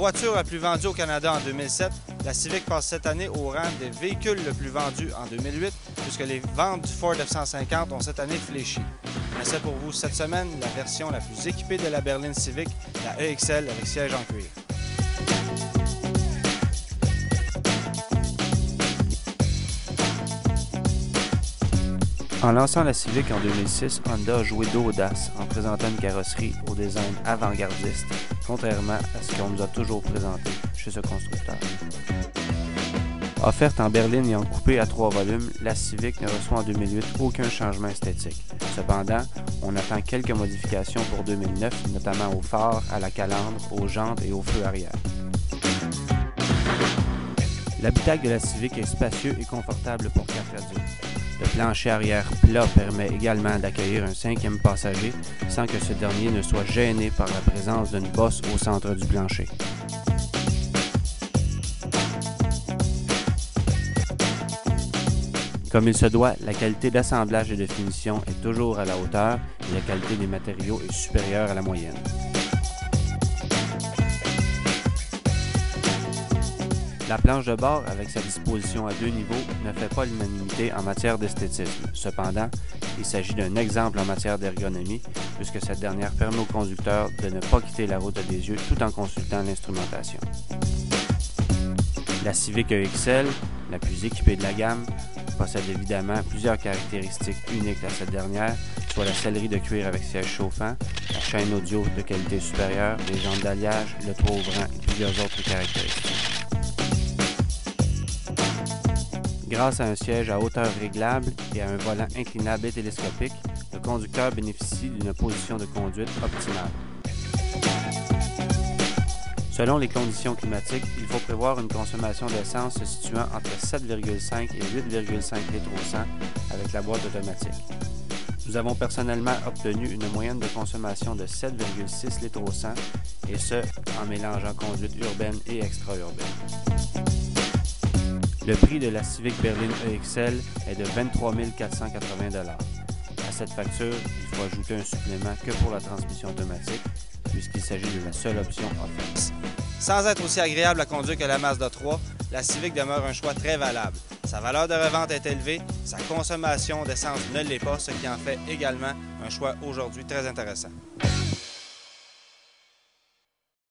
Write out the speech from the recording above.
voiture la plus vendue au Canada en 2007, la Civic passe cette année au rang des véhicules le plus vendus en 2008, puisque les ventes du Ford F-150 ont cette année fléchi. On essaie pour vous cette semaine la version la plus équipée de la berline Civic, la EXL avec siège en cuir. En lançant la Civic en 2006, Honda a joué d'audace en présentant une carrosserie au design avant-gardiste, contrairement à ce qu'on nous a toujours présenté chez ce constructeur. Offerte en berline et en coupé à 3 volumes, la Civic ne reçoit en 2008 aucun changement esthétique. Cependant, on attend quelques modifications pour 2009, notamment aux phares, à la calandre, aux jantes et aux feux arrière. L'habitacle de la Civic est spacieux et confortable pour 4 adultes. Le plancher arrière plat permet également d'accueillir un 5e passager sans que ce dernier ne soit gêné par la présence d'une bosse au centre du plancher. Comme il se doit, la qualité d'assemblage et de finition est toujours à la hauteur et la qualité des matériaux est supérieure à la moyenne. La planche de bord, avec sa disposition à 2 niveaux, ne fait pas l'unanimité en matière d'esthétisme. Cependant, il s'agit d'un exemple en matière d'ergonomie, puisque cette dernière permet au conducteur de ne pas quitter la route des yeux tout en consultant l'instrumentation. La Civic EXL, la plus équipée de la gamme, possède évidemment plusieurs caractéristiques uniques à cette dernière, soit la sellerie de cuir avec siège chauffant, la chaîne audio de qualité supérieure, les jantes d'alliage, le toit ouvrant et plusieurs autres caractéristiques. Grâce à un siège à hauteur réglable et à un volant inclinable et télescopique, le conducteur bénéficie d'une position de conduite optimale. Selon les conditions climatiques, il faut prévoir une consommation d'essence se situant entre 7,5 et 8,5 litres au 100 avec la boîte automatique. Nous avons personnellement obtenu une moyenne de consommation de 7,6 litres au 100 et ce, en mélangeant conduite urbaine et extra-urbaine. Le prix de la Civic berline EXL est de 23 480 $. À cette facture, il faut ajouter un supplément que pour la transmission automatique, puisqu'il s'agit de la seule option offerte. Sans être aussi agréable à conduire que la Mazda 3, la Civic demeure un choix très valable. Sa valeur de revente est élevée, sa consommation d'essence ne l'est pas, ce qui en fait également un choix aujourd'hui très intéressant.